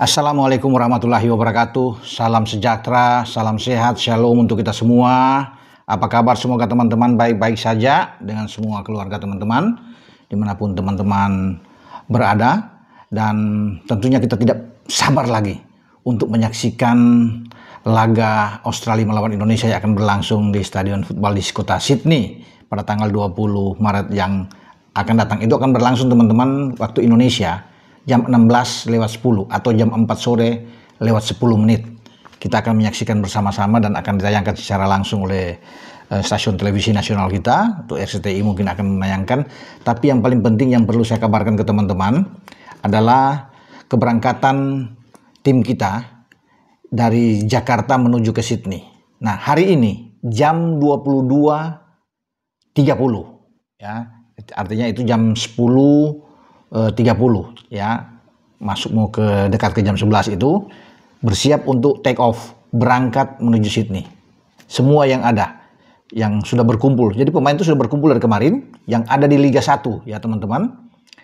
Assalamualaikum warahmatullahi wabarakatuh. Salam sejahtera, salam sehat, shalom untuk kita semua. Apa kabar? Semoga teman-teman baik-baik saja dengan semua keluarga teman-teman, dimanapun teman-teman berada. Dan tentunya kita tidak sabar lagi untuk menyaksikan laga Australia melawan Indonesia yang akan berlangsung di Stadion Football di kota Sydney pada tanggal 20 Maret yang akan datang. Itu akan berlangsung teman-teman waktu Indonesia jam 16:10 atau jam 4:10 kita akan menyaksikan bersama-sama dan akan ditayangkan secara langsung oleh stasiun televisi nasional kita. Untuk RCTI mungkin akan menayangkan, tapi yang paling penting yang perlu saya kabarkan ke teman-teman adalah keberangkatan tim kita dari Jakarta menuju ke Sydney. Nah, hari ini jam 22:30 ya, artinya itu jam 10:30 ya, masuk mau ke dekat ke jam 11 itu bersiap untuk take off, berangkat menuju Sydney. Semua yang ada, yang sudah berkumpul. Jadi pemain itu sudah berkumpul dari kemarin, yang ada di Liga 1 ya teman-teman.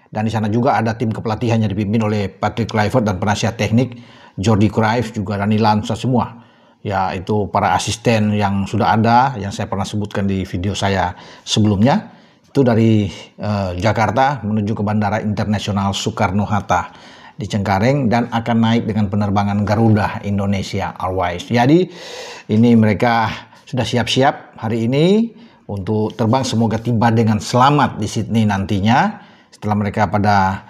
Dan di sana juga ada tim kepelatihannya dipimpin oleh Patrick Kluivert dan penasihat teknik Jordi Cruijff, juga Rani Lanza semua. Ya, itu para asisten yang sudah ada, yang saya pernah sebutkan di video saya sebelumnya. Itu dari Jakarta menuju ke Bandara Internasional Soekarno-Hatta di Cengkareng dan akan naik dengan penerbangan Garuda Indonesia Airways. Jadi ini mereka sudah siap-siap hari ini untuk terbang, semoga tiba dengan selamat di Sydney nantinya setelah mereka pada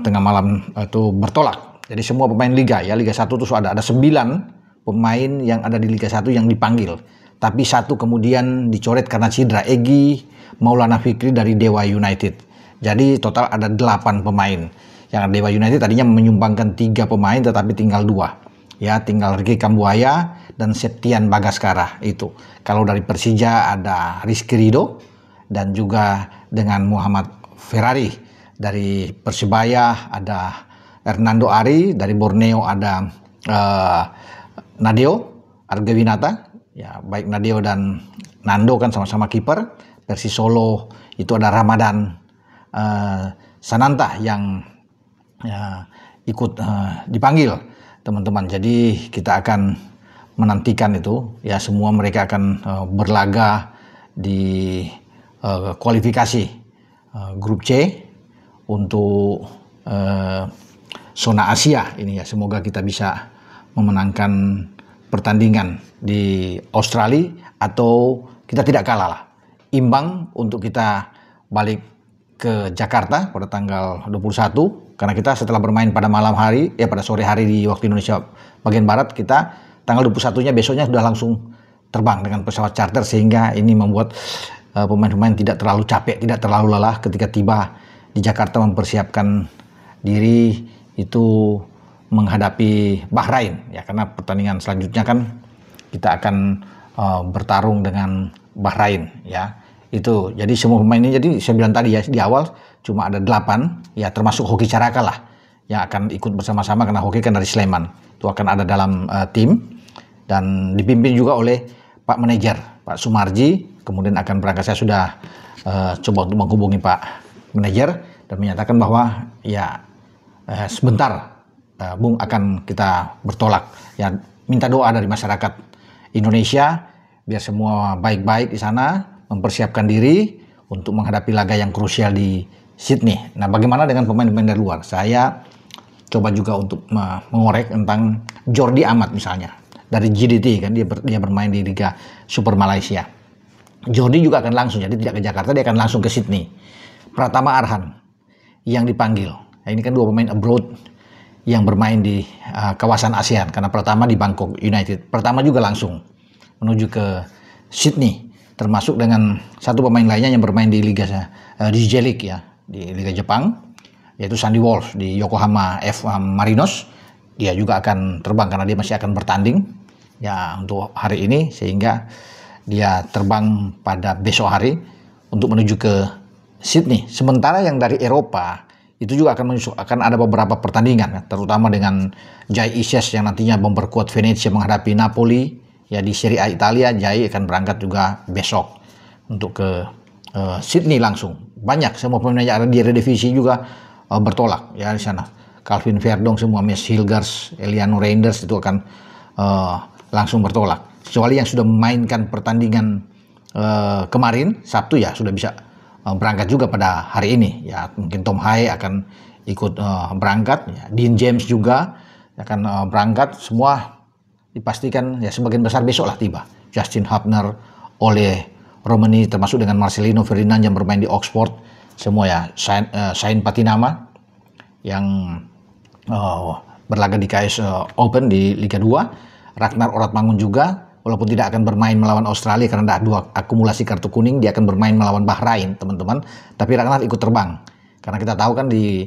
tengah malam itu bertolak. Jadi semua pemain Liga ya, Liga 1 itu ada 9 pemain yang ada di Liga 1 yang dipanggil. Tapi satu kemudian dicoret karena cedera, Egy Maulana Fikri dari Dewa United. Jadi total ada 8 pemain. Yang Dewa United tadinya menyumbangkan 3 pemain tetapi tinggal 2. Ya, tinggal Ricky Kambuaya dan Septian Bagaskara itu. Kalau dari Persija ada Rizky Ridho dan juga dengan Muhammad Ferrari. Dari Persebaya ada Hernando Ari, dari Borneo ada Nadeo Argawinata. Ya, baik Nadeo dan Nando kan sama-sama kiper. Persis Solo itu ada Ramadan Sananta yang ikut dipanggil teman-teman. Jadi kita akan menantikan itu ya, semua mereka akan berlaga di kualifikasi grup C untuk zona Asia ini ya. Semoga kita bisa memenangkan pertandingan di Australia atau kita tidak kalah lah, imbang untuk kita balik ke Jakarta pada tanggal 21, karena kita setelah bermain pada malam hari ya, pada sore hari di waktu Indonesia bagian barat, kita tanggal 21-nya besoknya sudah langsung terbang dengan pesawat charter, sehingga ini membuat pemain-pemain tidak terlalu capek, tidak terlalu lelah ketika tiba di Jakarta mempersiapkan diri itu menghadapi Bahrain ya, karena pertandingan selanjutnya kan kita akan bertarung dengan Bahrain ya. Itu jadi semua pemain ini, jadi saya bilang tadi ya di awal cuma ada 8 ya, termasuk Hoki Caraka lah yang akan ikut bersama-sama karena Hoki kan dari Sleman. Itu akan ada dalam tim dan dipimpin juga oleh Pak Manajer Pak Sumarji. Kemudian akan berangkat, saya sudah coba untuk menghubungi Pak Manajer dan menyatakan bahwa ya sebentar Bung akan kita bertolak ya. Minta doa dari masyarakat Indonesia biar semua baik-baik di sana, mempersiapkan diri untuk menghadapi laga yang krusial di Sydney. Nah, bagaimana dengan pemain-pemain dari luar? Saya coba juga untuk mengorek tentang Jordi Amat misalnya dari GDT kan, dia bermain di Liga Super Malaysia. Jordi juga akan langsung, jadi tidak ke Jakarta, dia akan langsung ke Sydney. Pratama Arhan yang dipanggil. Nah, ini kan 2 pemain abroad yang bermain di kawasan ASEAN, karena Pratama di Bangkok United. Pratama juga langsung menuju ke Sydney, termasuk dengan 1 pemain lainnya yang bermain di Liga di J-League ya, di Liga Jepang, yaitu Sandy Wolf di Yokohama F Marinos. Dia juga akan terbang karena dia masih akan bertanding ya untuk hari ini, sehingga dia terbang pada besok hari untuk menuju ke Sydney. Sementara yang dari Eropa itu juga akan ada beberapa pertandingan ya, terutama dengan Jai Ises yang nantinya memperkuat Venezia menghadapi Napoli ya di Serie A Italia. Jai akan berangkat juga besok untuk ke Sydney langsung. Banyak semua pemain yang ada di Eredivisie juga bertolak ya di sana. Calvin Verdong, semua Mes Hilgers, Eliano Reinders itu akan langsung bertolak. Kecuali yang sudah memainkan pertandingan kemarin Sabtu ya sudah bisa berangkat juga pada hari ini ya. Mungkin Tom Haye akan ikut berangkat ya. Dean James juga akan berangkat. Semua dipastikan ya sebagian besar besok lah tiba. Justin Hubner, Ole Romani, termasuk dengan Marcelino Ferdinand yang bermain di Oxford, semua ya. Sain Patinama yang berlaga di KS Open di Liga 2. Ragnar Oratmangun juga, walaupun tidak akan bermain melawan Australia karena ada 2 akumulasi kartu kuning, dia akan bermain melawan Bahrain, teman-teman. Tapi Ragnar ikut terbang. Karena kita tahu kan di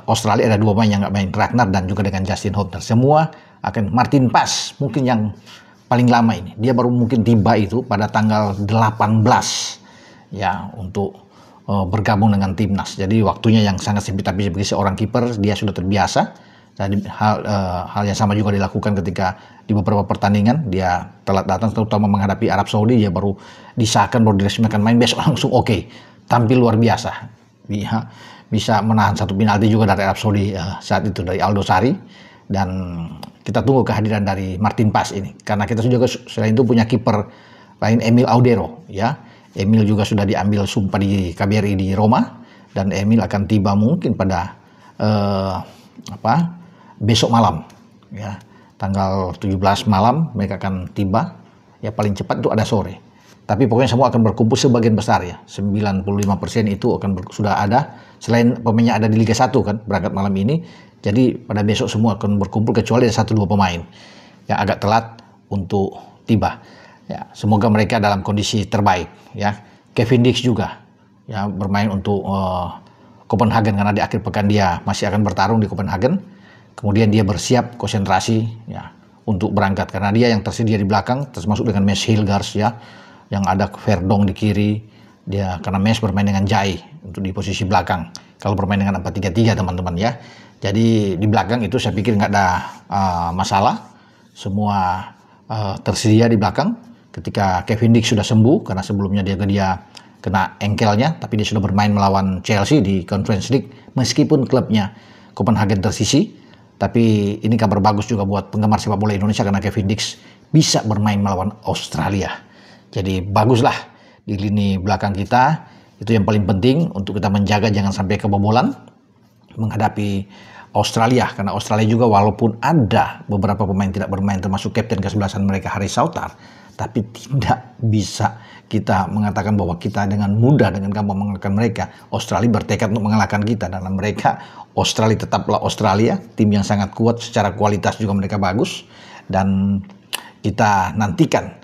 Australia ada 2 pemain yang nggak main, Ragnar dan juga dengan Justin Hubner. Semua akan. Martin Paz mungkin yang paling lama ini. Dia baru mungkin tiba itu pada tanggal 18 ya untuk bergabung dengan timnas. Jadi waktunya yang sangat sempit, tapi sebagai seorang kiper dia sudah terbiasa. Jadi hal yang sama juga dilakukan ketika di beberapa pertandingan dia telat datang, terutama menghadapi Arab Saudi. Dia baru disahkan, baru diresmikan main, besok langsung oke. Tampil luar biasa. Dia bisa menahan 1 penalti juga dari Arab Saudi saat itu, dari Aldo Sari. Dan kita tunggu kehadiran dari Martin Paz ini, karena kita juga selain itu punya kiper lain, Emil Audero ya. Emil juga sudah diambil sumpah di KBRI di Roma, dan Emil akan tiba mungkin pada besok malam ya, tanggal 17 malam mereka akan tiba ya, paling cepat itu ada sore. Tapi pokoknya semua akan berkumpul sebagian besar ya, 95% itu akan sudah ada, selain pemainnya ada di Liga 1 kan berangkat malam ini. Jadi pada besok semua akan berkumpul kecuali ada 1-2 pemain yang agak telat untuk tiba. Ya, semoga mereka dalam kondisi terbaik ya. Kevin Dix juga ya bermain untuk Copenhagen, karena di akhir pekan dia masih akan bertarung di Copenhagen. Kemudian dia bersiap konsentrasi ya untuk berangkat, karena dia yang tersedia di belakang, termasuk dengan Mes Hilgers ya, yang ada Verdong di kiri. Dia karena Mes bermain dengan Jai untuk di posisi belakang. Kalau bermain dengan 4-3-3 teman-teman ya. Jadi di belakang itu saya pikir nggak ada masalah. Semua tersedia di belakang. Ketika Kevin Dix sudah sembuh, karena sebelumnya dia kena engkelnya, tapi dia sudah bermain melawan Chelsea di Conference League, meskipun klubnya Copenhagen tersisi. Tapi ini kabar bagus juga buat penggemar sepak bola Indonesia, karena Kevin Dix bisa bermain melawan Australia. Jadi baguslah di lini belakang kita. Itu yang paling penting untuk kita menjaga jangan sampai kebobolan menghadapi Australia, karena Australia juga walaupun ada beberapa pemain tidak bermain, termasuk kapten kesebelasan mereka Haris Sautar, tapi tidak bisa kita mengatakan bahwa kita dengan mudah, dengan gampang mengalahkan mereka. Australia bertekad untuk mengalahkan kita, dan mereka, Australia tetaplah Australia, tim yang sangat kuat, secara kualitas juga mereka bagus, dan kita nantikan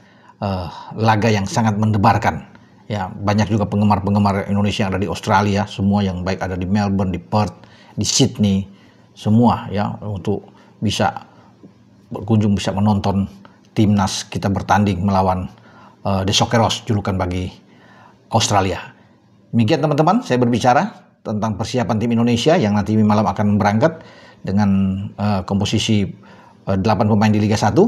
laga yang sangat mendebarkan. Ya, banyak juga penggemar-penggemar Indonesia yang ada di Australia, semua yang baik ada di Melbourne, di Perth, di Sydney, semua ya, untuk bisa berkunjung, bisa menonton timnas kita bertanding melawan The Socceroos, julukan bagi Australia. Demikian teman-teman, saya berbicara tentang persiapan tim Indonesia yang nanti malam akan berangkat dengan komposisi 8 pemain di Liga 1,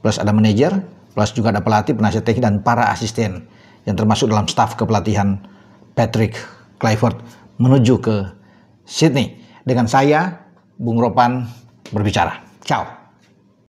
plus ada manajer, plus juga ada pelatih, penasihat teknik, dan para asisten yang termasuk dalam staf kepelatihan Patrick Kluivert menuju ke Sydney. Dengan saya, Bung Ropan, berbicara. Ciao.